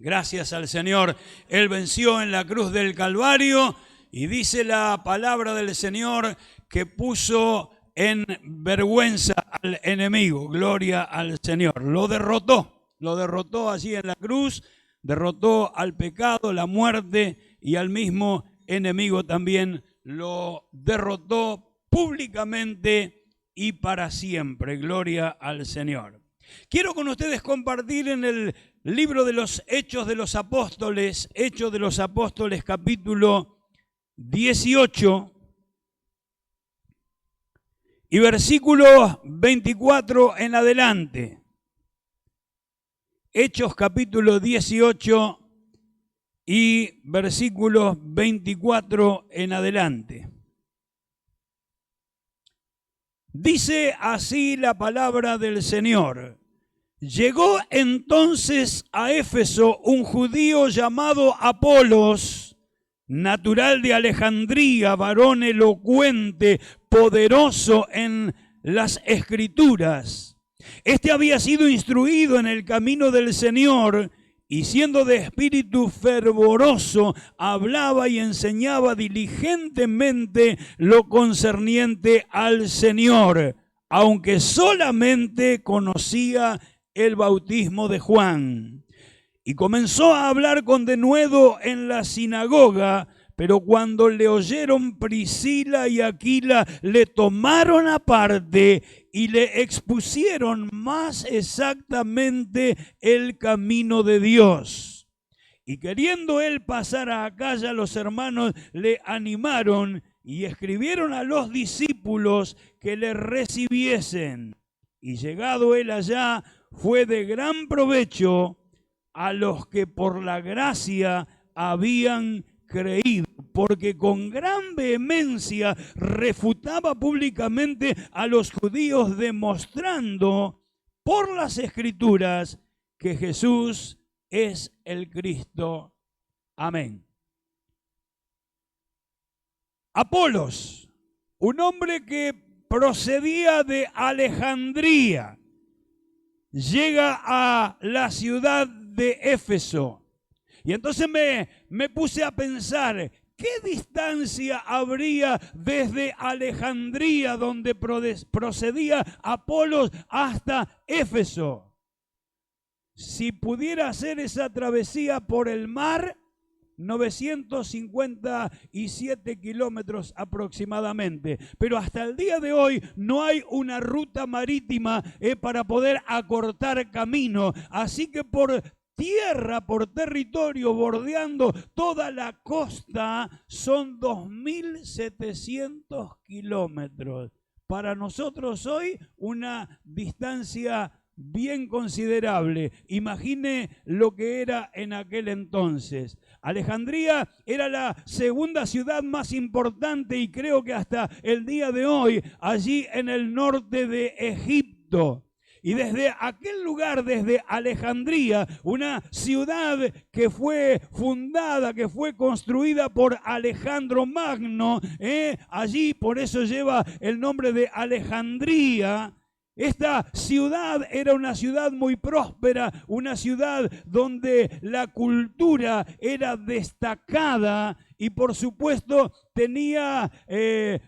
Gracias al Señor. Él venció en la cruz del Calvario y dice la palabra del Señor que puso en vergüenza al enemigo. Gloria al Señor. Lo derrotó allí en la cruz, derrotó al pecado, la muerte y al mismo enemigo también lo derrotó públicamente y para siempre. Gloria al Señor. Quiero con ustedes compartir en el libro de los Hechos de los Apóstoles, capítulo 18 y versículo 24 en adelante. Hechos capítulo 18 y versículos 24 en adelante. Dice así la palabra del Señor. Llegó entonces a Éfeso un judío llamado Apolos, natural de Alejandría, varón elocuente, poderoso en las Escrituras. Este había sido instruido en el camino del Señor y siendo de espíritu fervoroso, hablaba y enseñaba diligentemente lo concerniente al Señor, aunque solamente conocía el bautismo de Juan. Y comenzó a hablar con denuedo en la sinagoga, pero cuando le oyeron Priscila y Aquila, le tomaron aparte y le expusieron más exactamente el camino de Dios. Y queriendo él pasar a Acaya, los hermanos le animaron y escribieron a los discípulos que le recibiesen. Y llegado él allá, fue de gran provecho a los que por la gracia habían creído, porque con gran vehemencia refutaba públicamente a los judíos, demostrando por las Escrituras que Jesús es el Cristo. Amén. Apolos, un hombre que procedía de Alejandría, llega a la ciudad de Éfeso. Y entonces me puse a pensar, ¿qué distancia habría desde Alejandría, donde procedía Apolos, hasta Éfeso? Si pudiera hacer esa travesía por el mar, 957 kilómetros aproximadamente. Pero hasta el día de hoy no hay una ruta marítima para poder acortar camino. Así que por tierra, por territorio, bordeando toda la costa, son 2.700 kilómetros. Para nosotros hoy una distancia bien considerable. Imagine lo que era en aquel entonces. Alejandría era la segunda ciudad más importante y creo que hasta el día de hoy, allí en el norte de Egipto. Y desde aquel lugar, desde Alejandría, una ciudad que fue fundada, que fue construida por Alejandro Magno, allí por eso lleva el nombre de Alejandría. Esta ciudad era una ciudad muy próspera, una ciudad donde la cultura era destacada y por supuesto tenía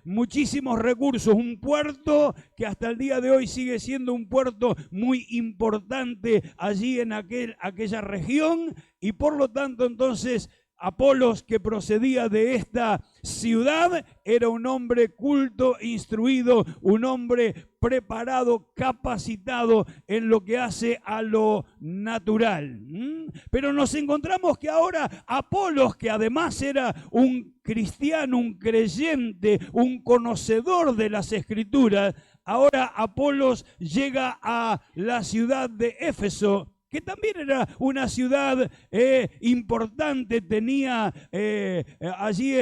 muchísimos recursos. Un puerto que hasta el día de hoy sigue siendo un puerto muy importante allí en aquella región y por lo tanto entonces Apolos, que procedía de esta ciudad, era un hombre culto, instruido, un hombre preparado, capacitado en lo que hace a lo natural. Pero nos encontramos que ahora Apolos, que además era un cristiano, un creyente, un conocedor de las Escrituras, ahora Apolos llega a la ciudad de Éfeso, que también era una ciudad importante, tenía allí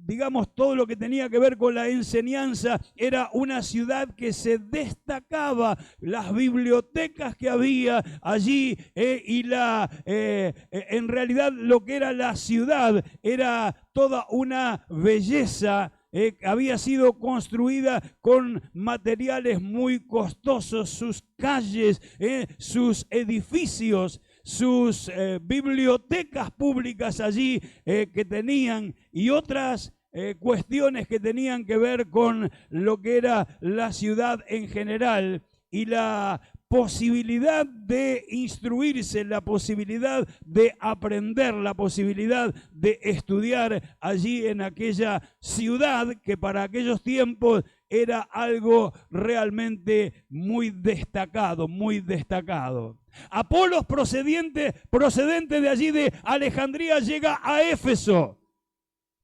digamos, todo lo que tenía que ver con la enseñanza. Era una ciudad que se destacaba, las bibliotecas que había allí y en realidad lo que era la ciudad era toda una belleza. Había sido construida con materiales muy costosos, sus calles, sus edificios sus bibliotecas públicas allí que tenían y otras cuestiones que tenían que ver con lo que era la ciudad en general y la posibilidad de instruirse, la posibilidad de aprender, la posibilidad de estudiar allí en aquella ciudad que para aquellos tiempos era algo realmente muy destacado, muy destacado. Apolos procedente de allí de Alejandría llega a Éfeso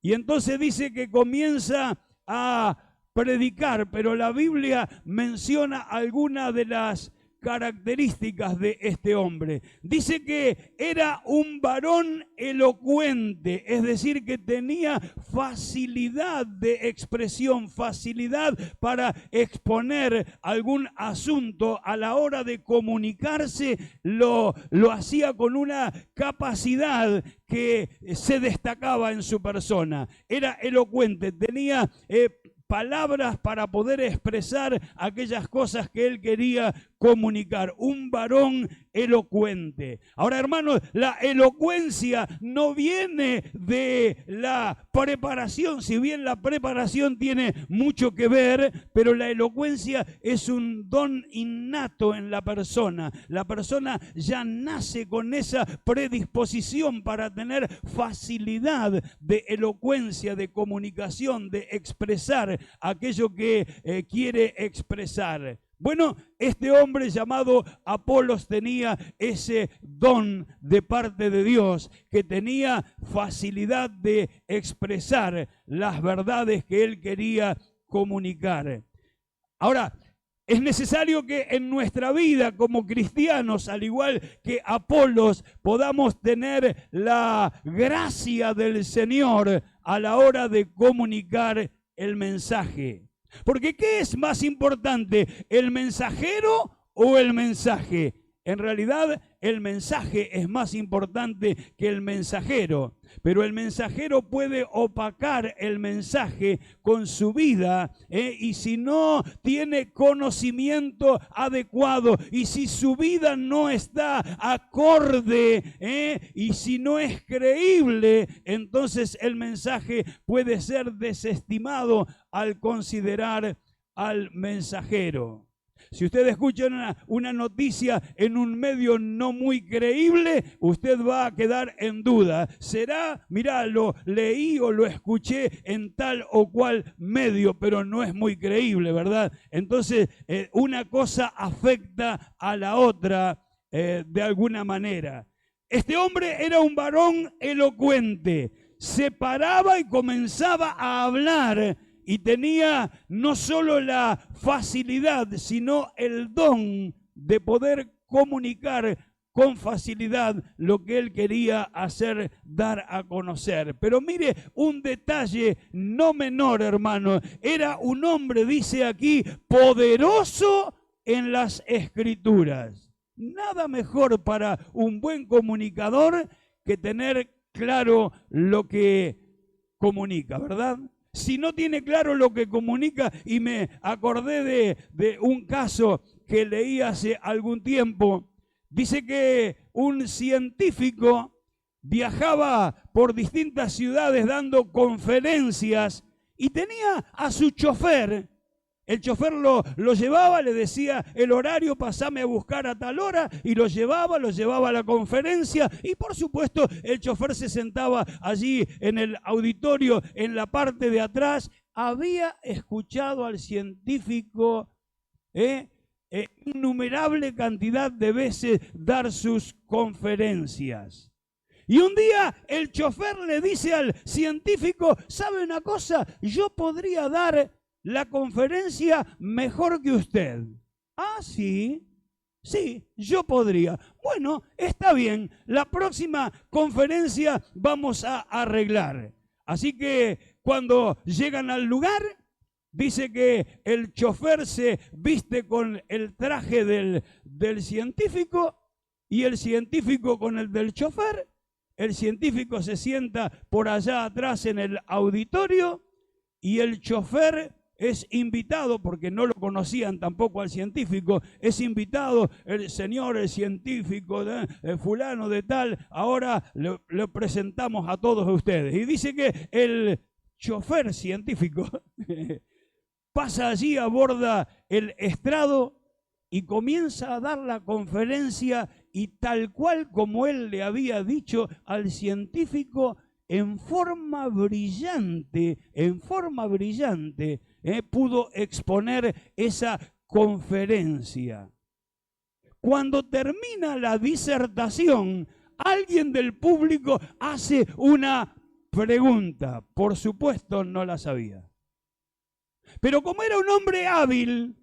y entonces dice que comienza a predicar, pero la Biblia menciona algunas de las características de este hombre. Dice que era un varón elocuente, es decir, que tenía facilidad de expresión, facilidad para exponer algún asunto. A la hora de comunicarse lo hacía con una capacidad que se destacaba en su persona. Era elocuente, tenía palabras para poder expresar aquellas cosas que él quería comunicar. Un varón elocuente. Ahora, hermanos, la elocuencia no viene de la preparación, si bien la preparación tiene mucho que ver, pero la elocuencia es un don innato en la persona. La persona ya nace con esa predisposición para tener facilidad de elocuencia, de comunicación, de expresar aquello que quiere expresar. Bueno, este hombre llamado Apolos tenía ese don de parte de Dios, que tenía facilidad de expresar las verdades que él quería comunicar. Ahora, es necesario que en nuestra vida como cristianos, al igual que Apolos, podamos tener la gracia del Señor a la hora de comunicar el mensaje. Porque ¿qué es más importante, el mensajero o el mensaje? En realidad, el mensaje es más importante que el mensajero, pero el mensajero puede opacar el mensaje con su vida, y si no tiene conocimiento adecuado, y si su vida no está acorde, y si no es creíble, entonces el mensaje puede ser desestimado al considerar al mensajero. Si usted escucha una noticia en un medio no muy creíble, usted va a quedar en duda. ¿Será? Mirá, lo leí o lo escuché en tal o cual medio, pero no es muy creíble, ¿verdad? Entonces, una cosa afecta a la otra de alguna manera. Este hombre era un varón elocuente. Se paraba y comenzaba a hablar. Y tenía no solo la facilidad, sino el don de poder comunicar con facilidad lo que él quería hacer dar a conocer. Pero mire, un detalle no menor, hermano. Era un hombre, dice aquí, poderoso en las Escrituras. Nada mejor para un buen comunicador que tener claro lo que comunica, ¿verdad? Si no tiene claro lo que comunica, y me acordé de un caso que leí hace algún tiempo, dice que un científico viajaba por distintas ciudades dando conferencias y tenía a su chofer. El chofer lo llevaba, le decía el horario, pasame a buscar a tal hora, y lo llevaba a la conferencia, y por supuesto el chofer se sentaba allí en el auditorio, en la parte de atrás. Había escuchado al científico innumerable cantidad de veces dar sus conferencias. Y un día el chofer le dice al científico, ¿sabe una cosa? Yo podría dar la conferencia mejor que usted. Ah, sí, yo podría. Bueno, está bien, la próxima conferencia vamos a arreglar. Así que cuando llegan al lugar, dice que el chofer se viste con el traje del científico y el científico con el del chofer. El científico se sienta por allá atrás en el auditorio y el chofer es invitado, porque no lo conocían tampoco al científico, es invitado el señor, el científico, fulano de tal, ahora le presentamos a todos ustedes. Y dice que el chofer científico pasa allí, aborda el estrado y comienza a dar la conferencia, y tal cual como él le había dicho al científico, en forma brillante, pudo exponer esa conferencia. Cuando termina la disertación, alguien del público hace una pregunta. Por supuesto no la sabía. Pero como era un hombre hábil,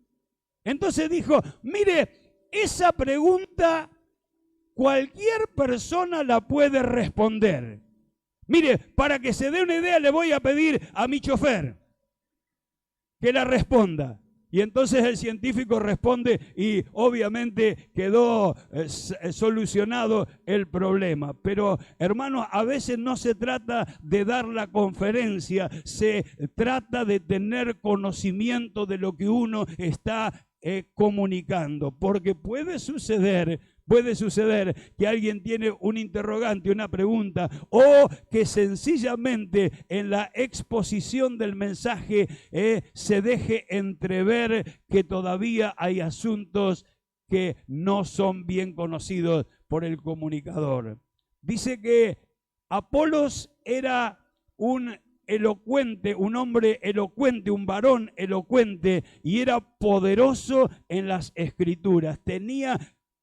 entonces dijo, mire, esa pregunta cualquier persona la puede responder. Mire, para que se dé una idea, le voy a pedir a mi chofer que la responda. Y entonces el científico responde y obviamente quedó solucionado el problema. Pero, hermanos, a veces no se trata de dar la conferencia, se trata de tener conocimiento de lo que uno está comunicando. Porque puede suceder que alguien tiene un interrogante, una pregunta, o que sencillamente en la exposición del mensaje se deje entrever que todavía hay asuntos que no son bien conocidos por el comunicador. Dice que Apolos era un hombre elocuente, un varón elocuente, y era poderoso en las Escrituras. Tenía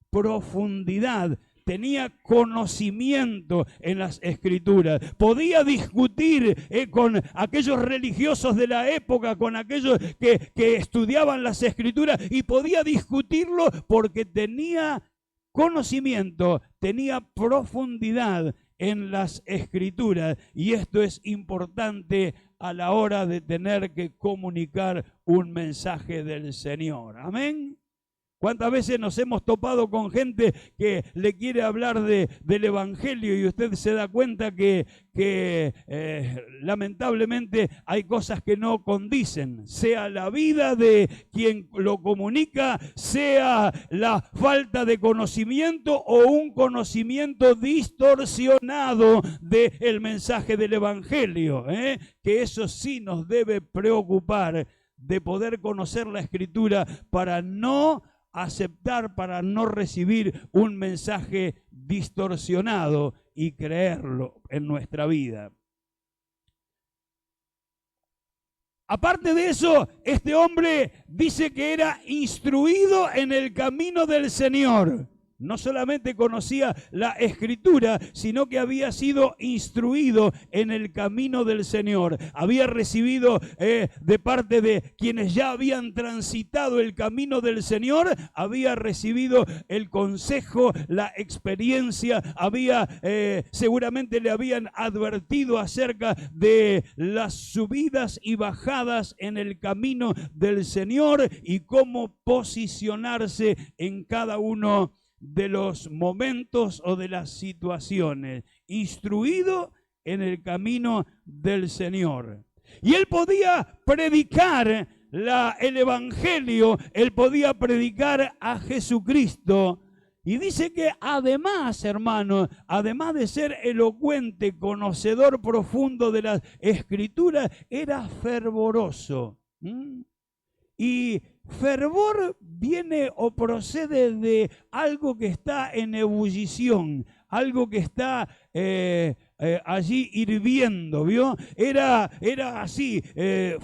profundidad, tenía conocimiento en las Escrituras, podía discutir con aquellos religiosos de la época, con aquellos que estudiaban las Escrituras, y podía discutirlo porque tenía conocimiento, tenía profundidad en las Escrituras, y esto es importante a la hora de tener que comunicar un mensaje del Señor. Amén. ¿Cuántas veces nos hemos topado con gente que le quiere hablar del Evangelio y usted se da cuenta que lamentablemente hay cosas que no condicen? Sea la vida de quien lo comunica, sea la falta de conocimiento o un conocimiento distorsionado del mensaje del Evangelio, que eso sí nos debe preocupar, de poder conocer la Escritura para no aceptar, para no recibir un mensaje distorsionado y creerlo en nuestra vida. Aparte de eso, este hombre dice que era instruido en el camino del Señor. No solamente conocía la Escritura, sino que había sido instruido en el camino del Señor. Había recibido de parte de quienes ya habían transitado el camino del Señor, había recibido el consejo, la experiencia, seguramente le habían advertido acerca de las subidas y bajadas en el camino del Señor y cómo posicionarse en cada uno de los momentos o de las situaciones, instruido en el camino del Señor. Y él podía predicar el Evangelio, él podía predicar a Jesucristo. Y dice que además, hermano, además de ser elocuente, conocedor profundo de las Escrituras, era fervoroso. Y fervor viene o procede de algo que está en ebullición, algo que está allí hirviendo, ¿vio? Era así,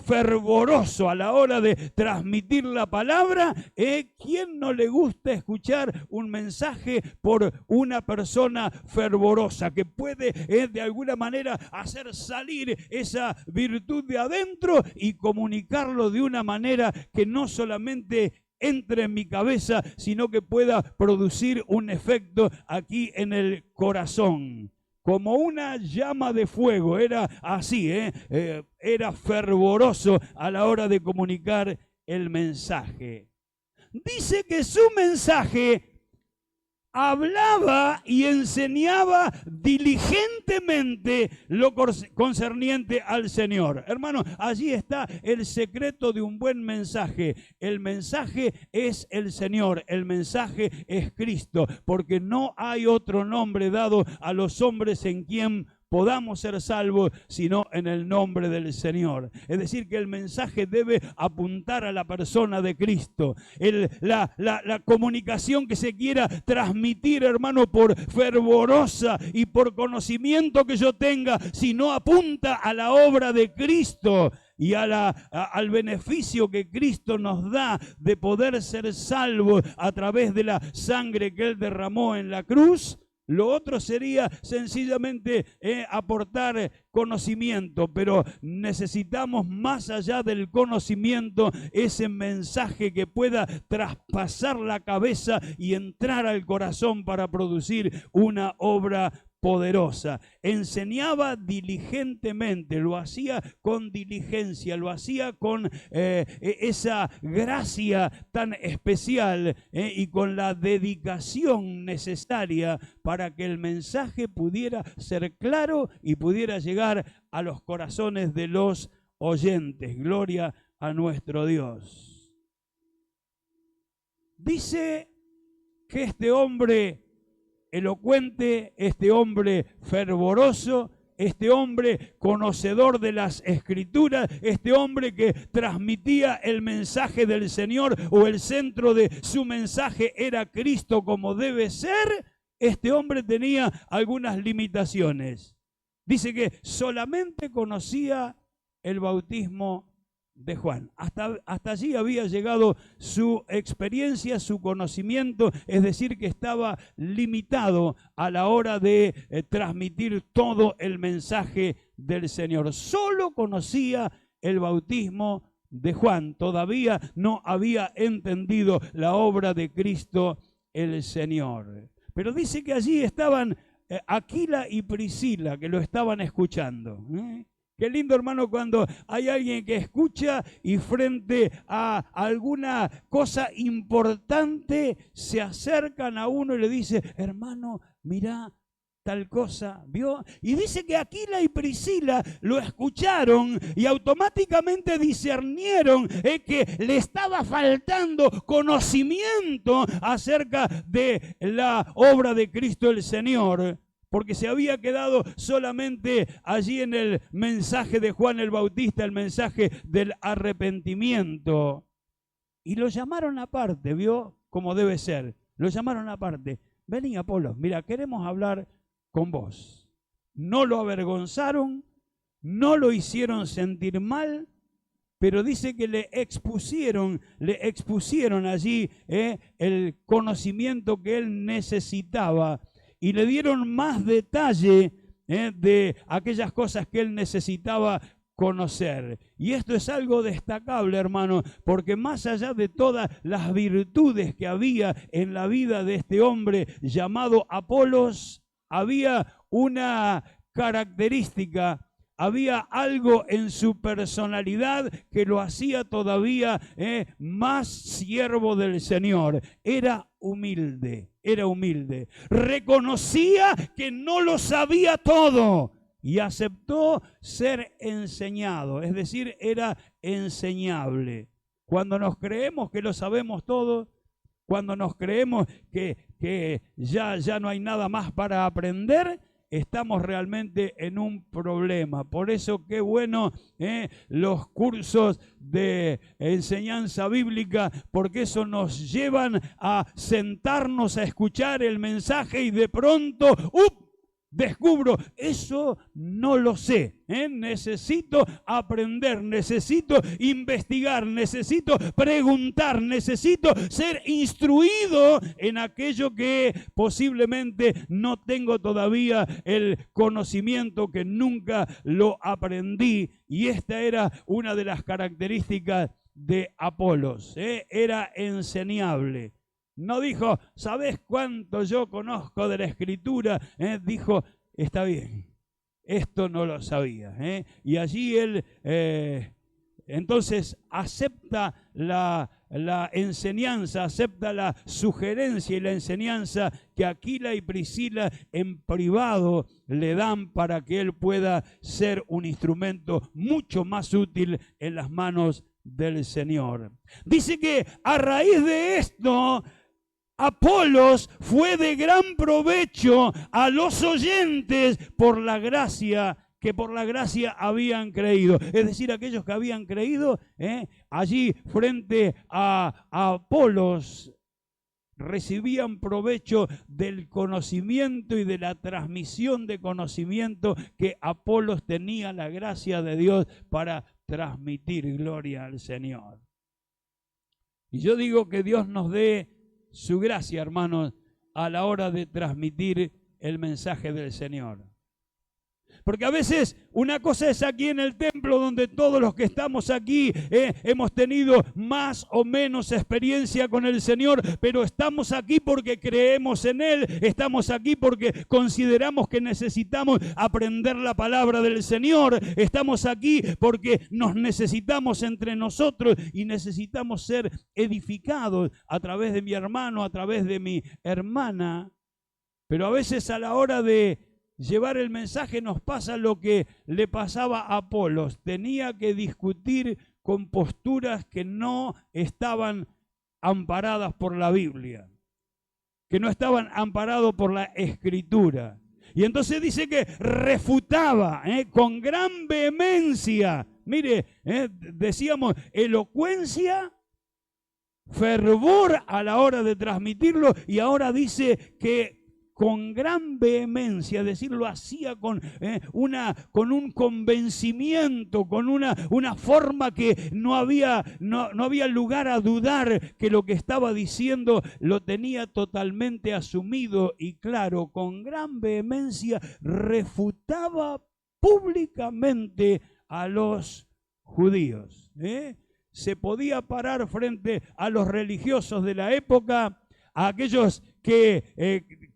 fervoroso a la hora de transmitir la palabra. ¿Quién no le gusta escuchar un mensaje por una persona fervorosa que puede de alguna manera hacer salir esa virtud de adentro y comunicarlo de una manera que no solamente entre en mi cabeza, sino que pueda producir un efecto aquí en el corazón? Como una llama de fuego, era así, era fervoroso a la hora de comunicar el mensaje. Dice que su mensaje hablaba y enseñaba diligentemente lo concerniente al Señor. Hermano, allí está el secreto de un buen mensaje. El mensaje es el Señor, el mensaje es Cristo, porque no hay otro nombre dado a los hombres en quien podamos ser salvos, sino en el nombre del Señor. Es decir, que el mensaje debe apuntar a la persona de Cristo. La comunicación que se quiera transmitir, hermano, por fervorosa y por conocimiento que yo tenga, si no apunta a la obra de Cristo y al beneficio que Cristo nos da de poder ser salvos a través de la sangre que Él derramó en la cruz, lo otro sería sencillamente aportar conocimiento, pero necesitamos más allá del conocimiento ese mensaje que pueda traspasar la cabeza y entrar al corazón para producir una obra poderosa. Enseñaba diligentemente, lo hacía con diligencia, lo hacía con esa gracia tan especial y con la dedicación necesaria para que el mensaje pudiera ser claro y pudiera llegar a los corazones de los oyentes. Gloria a nuestro Dios. Dice que este hombre elocuente, este hombre fervoroso, este hombre conocedor de las Escrituras, este hombre que transmitía el mensaje del Señor, o el centro de su mensaje era Cristo como debe ser, este hombre tenía algunas limitaciones. Dice que solamente conocía el bautismo de Juan. Hasta allí había llegado su experiencia, su conocimiento, es decir, que estaba limitado a la hora de transmitir todo el mensaje del Señor. Solo conocía el bautismo de Juan, todavía no había entendido la obra de Cristo el Señor. Pero dice que allí estaban Aquila y Priscila, que lo estaban escuchando. Qué lindo, hermano, cuando hay alguien que escucha y frente a alguna cosa importante se acercan a uno y le dice: hermano, mirá tal cosa, ¿vio? Y dice que Aquila y Priscila lo escucharon y automáticamente discernieron que le estaba faltando conocimiento acerca de la obra de Cristo el Señor, porque se había quedado solamente allí en el mensaje de Juan el Bautista, el mensaje del arrepentimiento. Y lo llamaron aparte, ¿vio? Como debe ser. Lo llamaron aparte. Vení, Apolo, mira, queremos hablar con vos. No lo avergonzaron, no lo hicieron sentir mal, pero dice que le expusieron allí el conocimiento que él necesitaba. Y le dieron más detalle de aquellas cosas que él necesitaba conocer. Y esto es algo destacable, hermano, porque más allá de todas las virtudes que había en la vida de este hombre llamado Apolos, había una característica, había algo en su personalidad que lo hacía todavía más siervo del Señor. Era humilde. Reconocía que no lo sabía todo y aceptó ser enseñado, es decir, era enseñable. Cuando nos creemos que lo sabemos todo, cuando nos creemos que ya no hay nada más para aprender, estamos realmente en un problema. Por eso qué bueno los cursos de enseñanza bíblica, porque eso nos llevan a sentarnos a escuchar el mensaje y de pronto descubro, eso no lo sé, necesito aprender, necesito investigar, necesito preguntar, necesito ser instruido en aquello que posiblemente no tengo todavía el conocimiento, que nunca lo aprendí. Y esta era una de las características de Apolos, era enseñable. No dijo: ¿sabés cuánto yo conozco de la Escritura? Dijo: está bien, esto no lo sabía. Y allí él entonces acepta la la enseñanza, acepta la sugerencia y la enseñanza que Aquila y Priscila en privado le dan para que él pueda ser un instrumento mucho más útil en las manos del Señor. Dice que a raíz de esto, Apolos fue de gran provecho a los oyentes por la gracia que por la gracia habían creído. Es decir, aquellos que habían creído, allí frente a Apolos recibían provecho del conocimiento y de la transmisión de conocimiento que Apolos tenía la gracia de Dios para transmitir gloria al Señor. Y yo digo que Dios nos dé su gracia, hermanos, a la hora de transmitir el mensaje del Señor. Porque a veces una cosa es aquí en el templo donde todos los que estamos aquí hemos tenido más o menos experiencia con el Señor, pero estamos aquí porque creemos en Él, estamos aquí porque consideramos que necesitamos aprender la palabra del Señor, estamos aquí porque nos necesitamos entre nosotros y necesitamos ser edificados a través de mi hermano, a través de mi hermana, pero a veces a la hora de llevar el mensaje nos pasa lo que le pasaba a Apolos. Tenía que discutir con posturas que no estaban amparadas por la Biblia, que no estaban amparados por la Escritura. Y entonces dice que refutaba con gran vehemencia. Mire, decíamos elocuencia, fervor a la hora de transmitirlo, y ahora dice que con gran vehemencia, es decir, lo hacía con un convencimiento, con una forma que no había lugar a dudar que lo que estaba diciendo lo tenía totalmente asumido y claro. Con gran vehemencia refutaba públicamente a los judíos. Se podía parar frente a los religiosos de la época, a aquellos que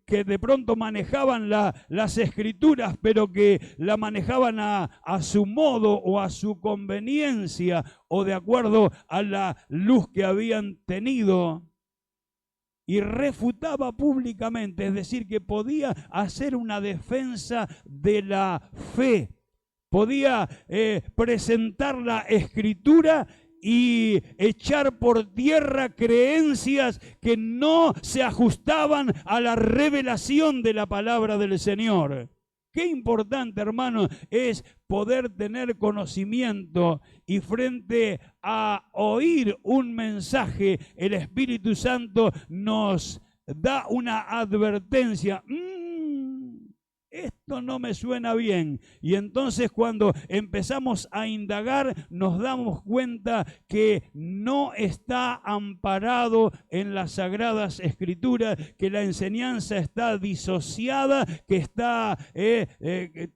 de pronto manejaban las escrituras, pero que la manejaban a su modo o a su conveniencia o de acuerdo a la luz que habían tenido. Y refutaba públicamente, es decir, que podía hacer una defensa de la fe, podía presentar la escritura y echar por tierra creencias que no se ajustaban a la revelación de la palabra del Señor. Qué importante, hermano, es poder tener conocimiento y frente a oír un mensaje, el Espíritu Santo nos da una advertencia. Esto no me suena bien. Y entonces cuando empezamos a indagar nos damos cuenta que no está amparado en las Sagradas Escrituras, que la enseñanza está disociada, que está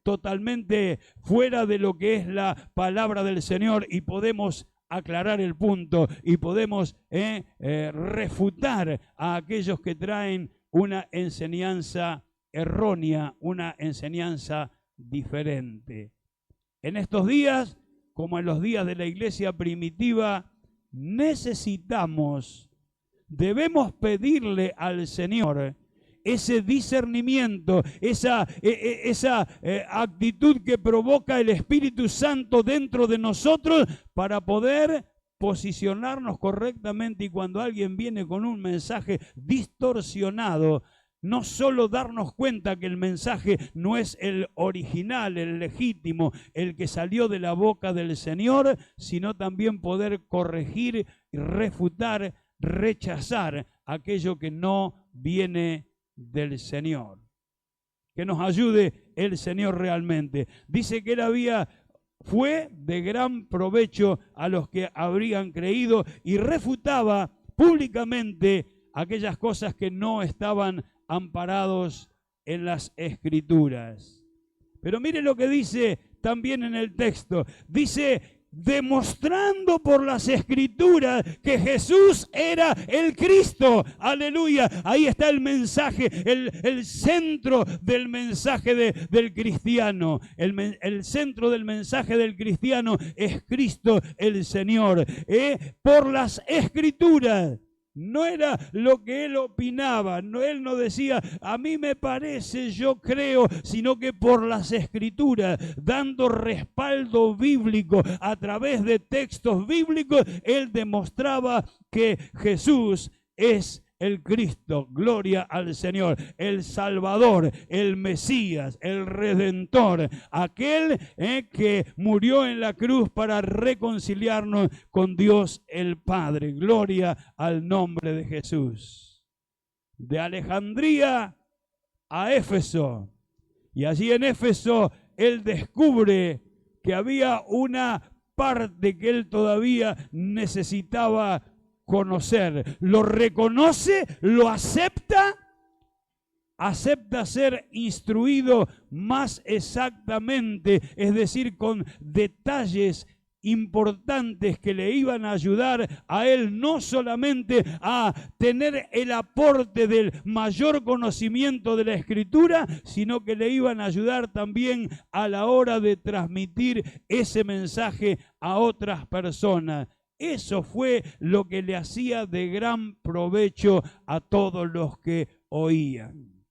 totalmente fuera de lo que es la palabra del Señor, y podemos aclarar el punto y podemos refutar a aquellos que traen una enseñanza errónea, una enseñanza diferente. En estos días, como en los días de la iglesia primitiva, debemos pedirle al Señor ese discernimiento, esa actitud que provoca el Espíritu Santo dentro de nosotros para poder posicionarnos correctamente, y cuando alguien viene con un mensaje distorsionado, no solo darnos cuenta que el mensaje no es el original, el legítimo, el que salió de la boca del Señor, sino también poder corregir, refutar, rechazar aquello que no viene del Señor. Que nos ayude el Señor realmente. Dice que él fue de gran provecho a los que habrían creído y refutaba públicamente aquellas cosas que no estaban amparados en las Escrituras. Pero mire lo que dice también en el texto. Dice demostrando por las Escrituras que Jesús era el Cristo. Aleluya. Ahí está el mensaje, el centro del mensaje del cristiano. El centro del mensaje del cristiano es Cristo el Señor. Por las Escrituras. No era lo que él opinaba, él no decía, a mí me parece, yo creo, sino que por las Escrituras, dando respaldo bíblico a través de textos bíblicos, él demostraba que Jesús es el Cristo, gloria al Señor, el Salvador, el Mesías, el Redentor, aquel que murió en la cruz para reconciliarnos con Dios el Padre. Gloria al nombre de Jesús. De Alejandría a Éfeso. Y allí en Éfeso él descubre que había una parte que él todavía necesitaba conocer. Lo reconoce, lo acepta, acepta ser instruido más exactamente, es decir, con detalles importantes que le iban a ayudar a él no solamente a tener el aporte del mayor conocimiento de la Escritura, sino que le iban a ayudar también a la hora de transmitir ese mensaje a otras personas. Eso fue lo que le hacía de gran provecho a todos los que oían.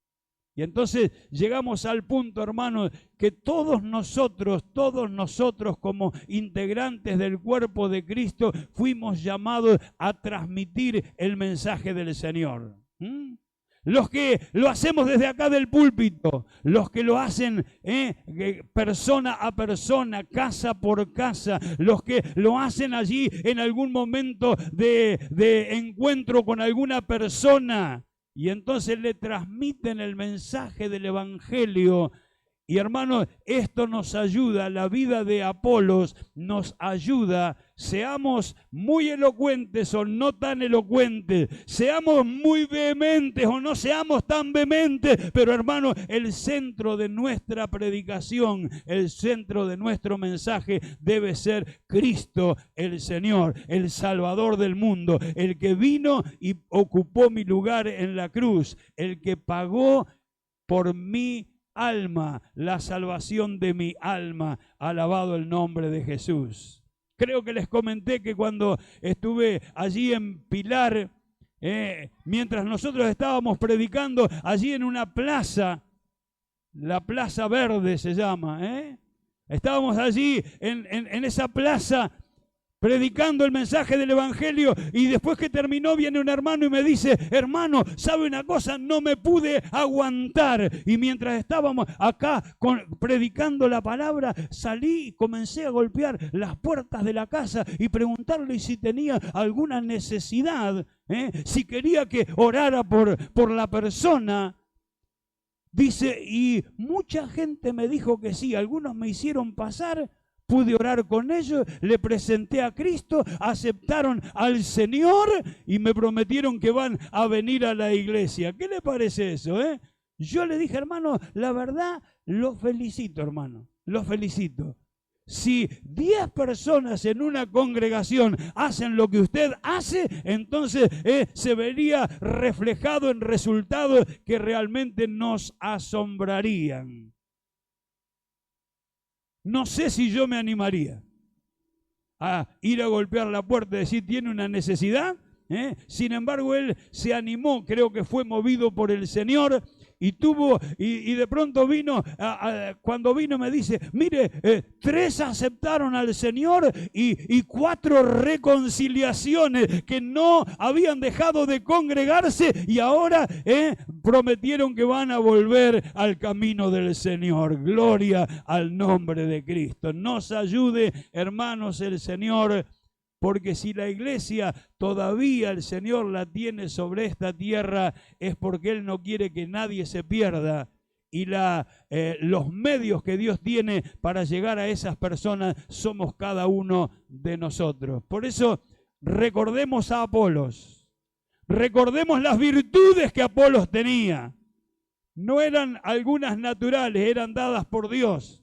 Y entonces llegamos al punto, hermanos, que todos nosotros como integrantes del cuerpo de Cristo, fuimos llamados a transmitir el mensaje del Señor. Los que lo hacemos desde acá del púlpito, los que lo hacen persona a persona, casa por casa, los que lo hacen allí en algún momento de encuentro con alguna persona y entonces le transmiten el mensaje del Evangelio. Y hermanos, esto nos ayuda, la vida de Apolos nos ayuda, seamos muy elocuentes o no tan elocuentes, seamos muy vehementes o no seamos tan vehementes, pero hermanos, el centro de nuestra predicación, el centro de nuestro mensaje debe ser Cristo el Señor, el Salvador del mundo, el que vino y ocupó mi lugar en la cruz, el que pagó por mi alma, la salvación de mi alma. Alabado el nombre de Jesús. Creo que les comenté que cuando estuve allí en Pilar, mientras nosotros estábamos predicando allí en una plaza, la Plaza Verde se llama, estábamos allí en esa plaza predicando el mensaje del Evangelio, y después que terminó viene un hermano y me dice, hermano, ¿sabe una cosa? No me pude aguantar. Y mientras estábamos acá predicando la palabra, salí y comencé a golpear las puertas de la casa y preguntarle si tenía alguna necesidad, si quería que orara por la persona. Dice, y mucha gente me dijo que sí, algunos me hicieron pasar. Pude orar con ellos, le presenté a Cristo, aceptaron al Señor y me prometieron que van a venir a la iglesia. ¿Qué le parece eso? Yo le dije, hermano, la verdad, lo felicito, hermano, lo felicito. Si 10 personas en una congregación hacen lo que usted hace, entonces se vería reflejado en resultados que realmente nos asombrarían. No sé si yo me animaría a ir a golpear la puerta y decir, ¿tiene una necesidad? Sin embargo, él se animó, creo que fue movido por el Señor y de pronto vino, cuando vino me dice, mire, 3 aceptaron al Señor y 4 reconciliaciones que no habían dejado de congregarse y ahora prometieron que van a volver al camino del Señor. Gloria al nombre de Cristo. Nos ayude, hermanos, el Señor. Porque si la iglesia todavía el Señor la tiene sobre esta tierra, es porque Él no quiere que nadie se pierda. Y los medios que Dios tiene para llegar a esas personas somos cada uno de nosotros. Por eso recordemos a Apolos. Recordemos las virtudes que Apolos tenía. No eran algunas naturales, eran dadas por Dios.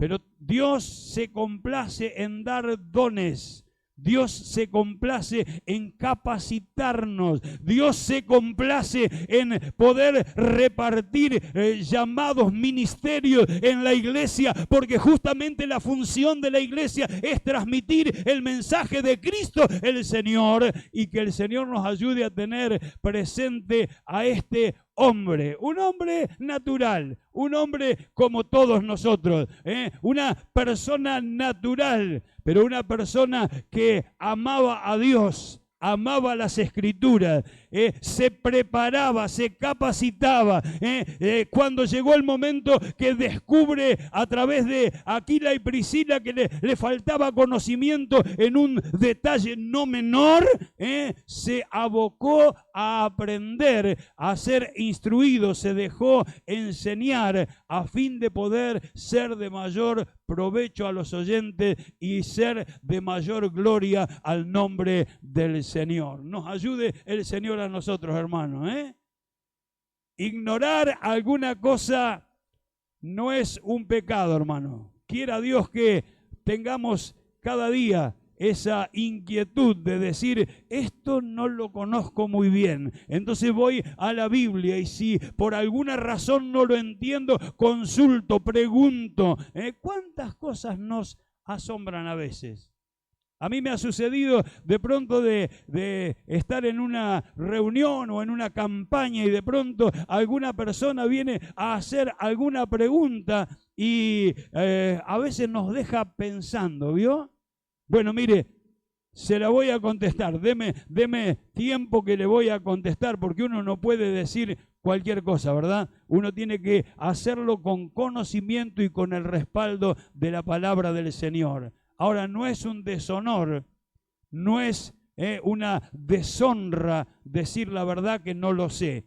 Pero Dios se complace en dar dones. Dios se complace en capacitarnos. Dios se complace en poder repartir llamados, ministerios en la iglesia, porque justamente la función de la iglesia es transmitir el mensaje de Cristo el Señor, y que el Señor nos ayude a tener presente a este hombre, un hombre natural, un hombre como todos nosotros, una persona natural, pero una persona que amaba a Dios, amaba las Escrituras, se preparaba, se capacitaba. Cuando llegó el momento que descubre a través de Aquila y Priscila que le faltaba conocimiento en un detalle no menor, se abocó a aprender, a ser instruido, se dejó enseñar a fin de poder ser de mayor provecho a los oyentes y ser de mayor gloria al nombre del Señor. Nos ayude el Señor a nosotros, hermanos. Ignorar alguna cosa no es un pecado, hermano. Quiera Dios que tengamos cada día esa inquietud de decir, esto no lo conozco muy bien, entonces voy a la Biblia y si por alguna razón no lo entiendo, consulto, pregunto. ¿Cuántas cosas nos asombran a veces? A mí me ha sucedido de pronto de estar en una reunión o en una campaña y de pronto alguna persona viene a hacer alguna pregunta y a veces nos deja pensando, ¿vio? Bueno, mire, se la voy a contestar, deme tiempo que le voy a contestar, porque uno no puede decir cualquier cosa, ¿verdad? Uno tiene que hacerlo con conocimiento y con el respaldo de la palabra del Señor. Ahora, no es un deshonor, no es una deshonra decir la verdad que no lo sé,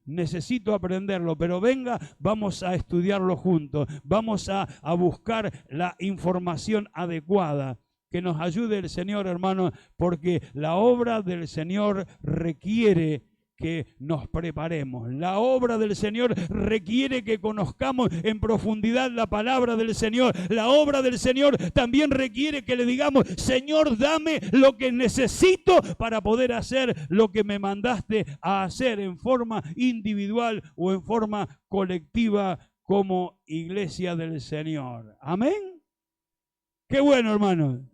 necesito aprenderlo, pero venga, vamos a estudiarlo juntos, vamos a buscar la información adecuada. Que nos ayude el Señor, hermano, porque la obra del Señor requiere que nos preparemos. La obra del Señor requiere que conozcamos en profundidad la palabra del Señor. La obra del Señor también requiere que le digamos, Señor, dame lo que necesito para poder hacer lo que me mandaste a hacer en forma individual o en forma colectiva como iglesia del Señor. Amén. Qué bueno, hermano.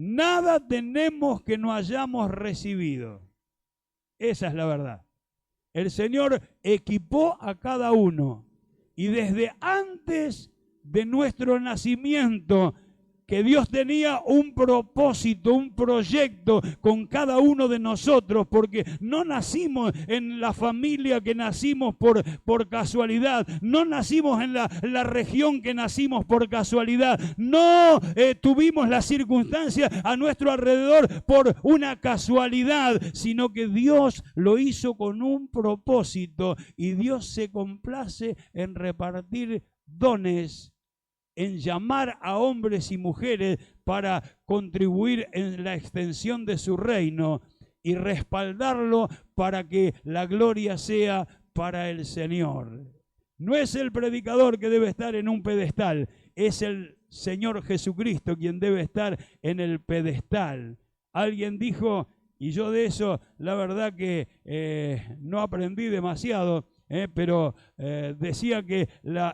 Nada tenemos que no hayamos recibido. Esa es la verdad. El Señor equipó a cada uno y desde antes de nuestro nacimiento, que Dios tenía un propósito, un proyecto con cada uno de nosotros, porque no nacimos en la familia que nacimos por casualidad, no nacimos en la región que nacimos por casualidad, no tuvimos las circunstancias a nuestro alrededor por una casualidad, sino que Dios lo hizo con un propósito y Dios se complace en repartir dones, en llamar a hombres y mujeres para contribuir en la extensión de su reino y respaldarlo para que la gloria sea para el Señor. No es el predicador que debe estar en un pedestal, es el Señor Jesucristo quien debe estar en el pedestal. Alguien dijo, y yo de eso la verdad que no aprendí demasiado, pero decía que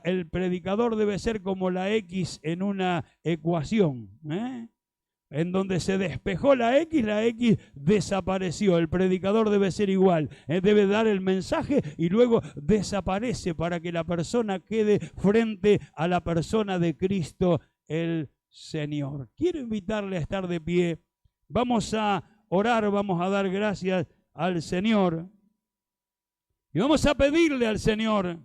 el predicador debe ser como la X en una ecuación, en donde se despejó la X desapareció. El predicador debe ser igual, debe dar el mensaje y luego desaparece para que la persona quede frente a la persona de Cristo el Señor. Quiero invitarle a estar de pie, vamos a orar, vamos a dar gracias al Señor. Y vamos a pedirle al Señor,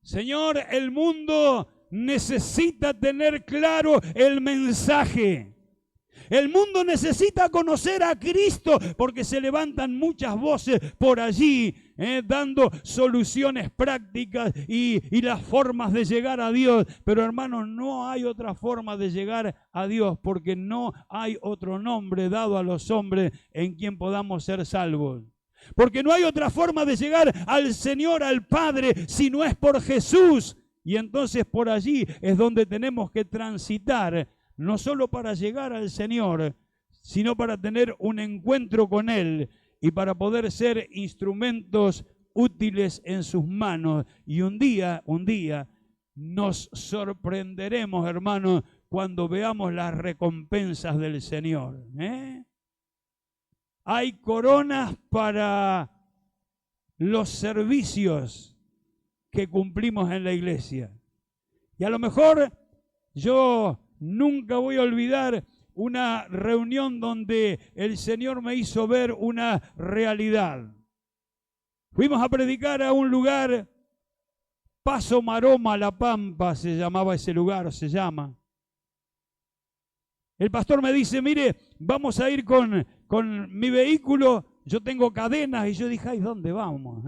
Señor, el mundo necesita tener claro el mensaje. El mundo necesita conocer a Cristo porque se levantan muchas voces por allí dando soluciones prácticas y las formas de llegar a Dios. Pero hermanos, no hay otra forma de llegar a Dios porque no hay otro nombre dado a los hombres en quien podamos ser salvos. Porque no hay otra forma de llegar al Señor, al Padre, si no es por Jesús. Y entonces por allí es donde tenemos que transitar, no solo para llegar al Señor, sino para tener un encuentro con Él y para poder ser instrumentos útiles en sus manos. Y un día nos sorprenderemos, hermanos, cuando veamos las recompensas del Señor. Hay coronas para los servicios que cumplimos en la iglesia. Y a lo mejor yo nunca voy a olvidar una reunión donde el Señor me hizo ver una realidad. Fuimos a predicar a un lugar, Paso Maroma, La Pampa, se llamaba ese lugar, se llama. El pastor me dice, mire, vamos a ir con mi vehículo, yo tengo cadenas, y yo dije, ay, ¿dónde vamos?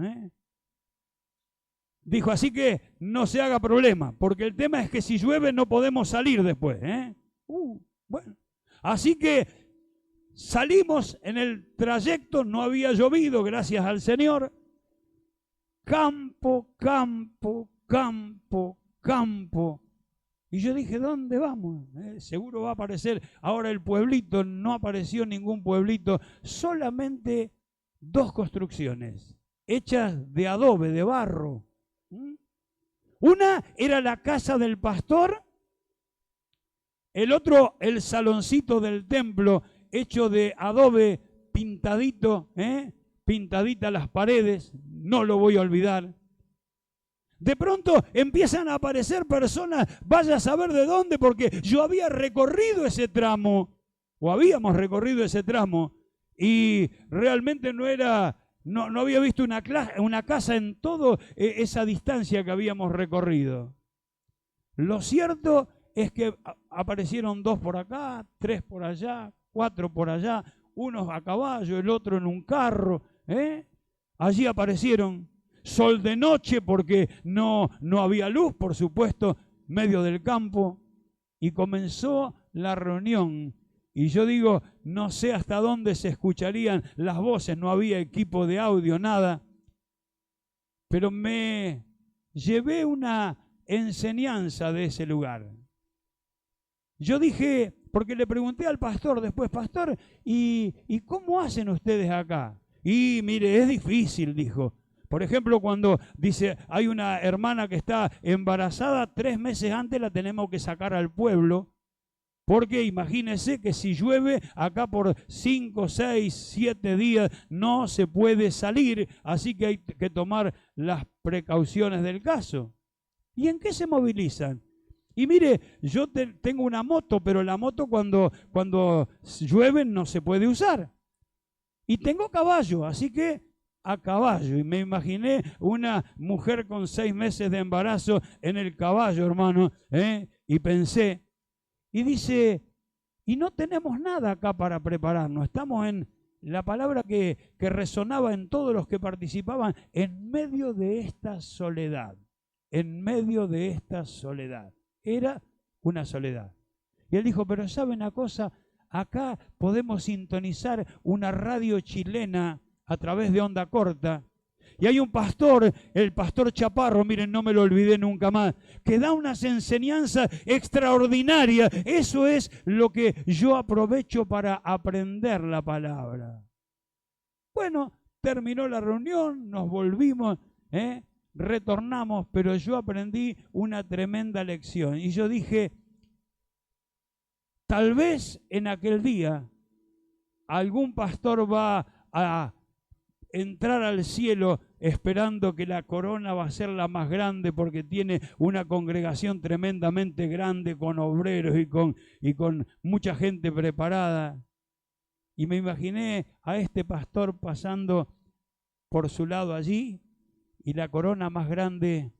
Dijo, así que no se haga problema, porque el tema es que si llueve no podemos salir después. Bueno, así que salimos en el trayecto, no había llovido, gracias al Señor. Campo, campo, campo, campo. Y yo dije, ¿dónde vamos? Seguro va a aparecer ahora el pueblito. No apareció ningún pueblito, solamente 2 construcciones hechas de adobe, de barro. Una era la casa del pastor, el otro el saloncito del templo hecho de adobe pintadito, pintaditas las paredes, no lo voy a olvidar. De pronto empiezan a aparecer personas, vaya a saber de dónde, porque yo había recorrido ese tramo, o habíamos recorrido ese tramo, y realmente no había visto una casa en toda esa distancia que habíamos recorrido. Lo cierto es que aparecieron 2 por acá, 3 por allá, 4 por allá, unos a caballo, el otro en un carro. Allí aparecieron. Sol de noche porque no había luz, por supuesto, medio del campo. Y comenzó la reunión. Y yo digo, no sé hasta dónde se escucharían las voces, no había equipo de audio, nada. Pero me llevé una enseñanza de ese lugar. Yo dije, porque le pregunté al pastor después, pastor, ¿y cómo hacen ustedes acá? Y mire, es difícil, dijo. Por ejemplo, cuando dice, hay una hermana que está embarazada, 3 meses antes la tenemos que sacar al pueblo, porque imagínense que si llueve acá por 5, 6, 7 días no se puede salir, así que hay que tomar las precauciones del caso. ¿Y en qué se movilizan? Y mire, yo tengo una moto, pero la moto cuando llueve no se puede usar. Y tengo caballo, así que a caballo. Y me imaginé una mujer con 6 meses de embarazo en el caballo, hermano, y pensé, y dice, y no tenemos nada acá para prepararnos. Estamos en la palabra que resonaba en todos los que participaban, en medio de esta soledad. En medio de esta soledad. Era una soledad. Y él dijo, pero ¿sabe una cosa? Acá podemos sintonizar una radio chilena a través de onda corta. Y hay un pastor, el pastor Chaparro, miren, no me lo olvidé nunca más, que da unas enseñanzas extraordinarias. Eso es lo que yo aprovecho para aprender la palabra. Bueno, terminó la reunión, nos volvimos, retornamos, pero yo aprendí una tremenda lección. Y yo dije, tal vez en aquel día algún pastor va a entrar al cielo esperando que la corona va a ser la más grande porque tiene una congregación tremendamente grande con obreros y con mucha gente preparada. Y me imaginé a este pastor pasando por su lado allí y la corona más grande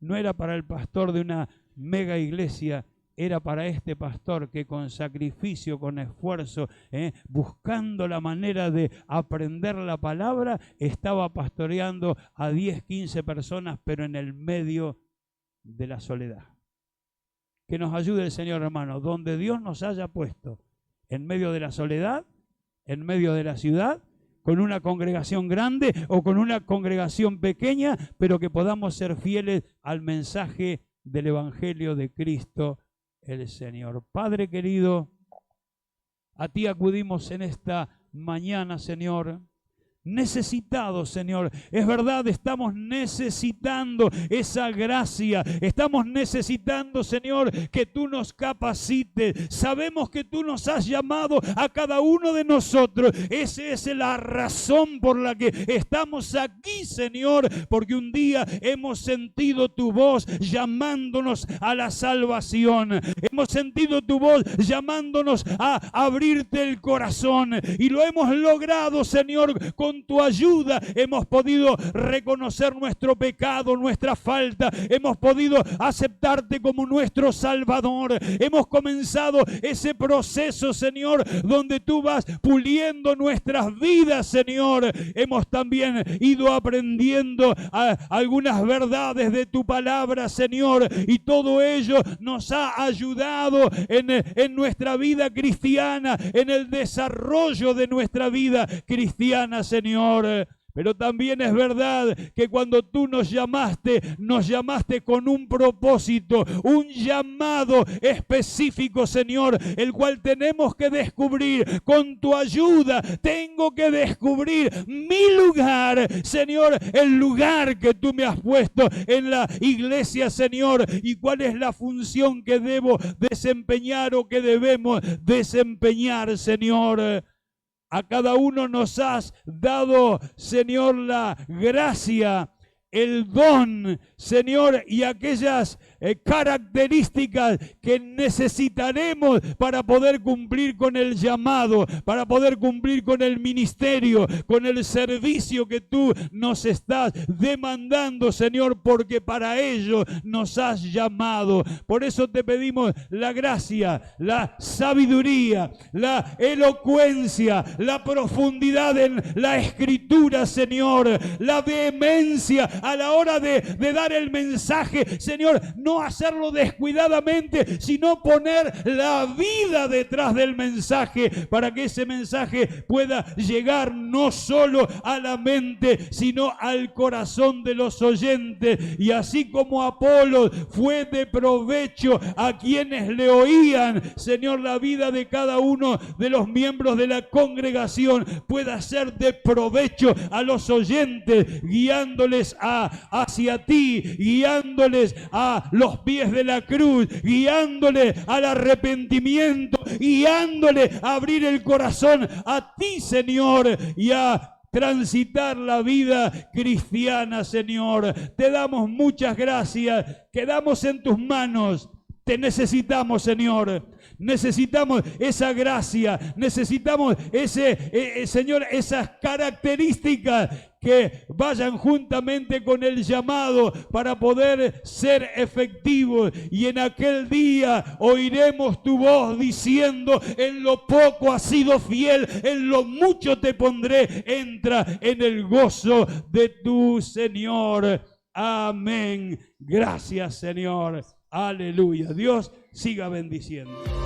no era para el pastor de una mega iglesia, era para este pastor que con sacrificio, con esfuerzo, buscando la manera de aprender la palabra, estaba pastoreando a 10, 15 personas, pero en el medio de la soledad. Que nos ayude el Señor, hermano, donde Dios nos haya puesto, en medio de la soledad, en medio de la ciudad, con una congregación grande o con una congregación pequeña, pero que podamos ser fieles al mensaje del Evangelio de Cristo el Señor. Padre querido, a ti acudimos en esta mañana, Señor. Necesitados, Señor. Es verdad, estamos necesitando esa gracia. Estamos necesitando, Señor, que tú nos capacites. Sabemos que tú nos has llamado a cada uno de nosotros. Esa es la razón por la que estamos aquí, Señor, porque un día hemos sentido tu voz llamándonos a la salvación. Hemos sentido tu voz llamándonos a abrirte el corazón y lo hemos logrado, Señor, con tu ayuda. Hemos podido reconocer nuestro pecado, nuestra falta. Hemos podido aceptarte como nuestro Salvador. Hemos comenzado ese proceso, Señor, donde tú vas puliendo nuestras vidas, Señor. Hemos también ido aprendiendo algunas verdades de tu palabra, Señor, y todo ello nos ha ayudado en nuestra vida cristiana, en el desarrollo de nuestra vida cristiana, Señor. Pero también es verdad que cuando tú nos llamaste con un propósito, un llamado específico, Señor, el cual tenemos que descubrir. Con tu ayuda tengo que descubrir mi lugar, Señor, el lugar que tú me has puesto en la iglesia, Señor, y cuál es la función que debo desempeñar o que debemos desempeñar, Señor. A cada uno nos has dado, Señor, la gracia, el don, Señor, y aquellas características que necesitaremos para poder cumplir con el llamado, para poder cumplir con el ministerio, con el servicio que tú nos estás demandando, Señor, porque para ello nos has llamado. Por eso te pedimos la gracia, la sabiduría, la elocuencia, la profundidad en la Escritura, Señor, la vehemencia a la hora de dar el mensaje, Señor, no hacerlo descuidadamente, sino poner la vida detrás del mensaje para que ese mensaje pueda llegar no solo a la mente, sino al corazón de los oyentes. Y así como Apolo fue de provecho a quienes le oían, Señor, la vida de cada uno de los miembros de la congregación pueda ser de provecho a los oyentes, guiándoles hacia ti, guiándoles a los pies de la cruz, guiándole al arrepentimiento, guiándole a abrir el corazón a ti, Señor, y a transitar la vida cristiana, Señor. Te damos muchas gracias, quedamos en tus manos. Te necesitamos, Señor. Necesitamos esa gracia, necesitamos Señor, esas características que vayan juntamente con el llamado para poder ser efectivos. Y en aquel día oiremos tu voz diciendo: en lo poco has sido fiel, en lo mucho te pondré. Entra en el gozo de tu Señor. Amén. Gracias, Señor. Aleluya. Dios siga bendiciendo.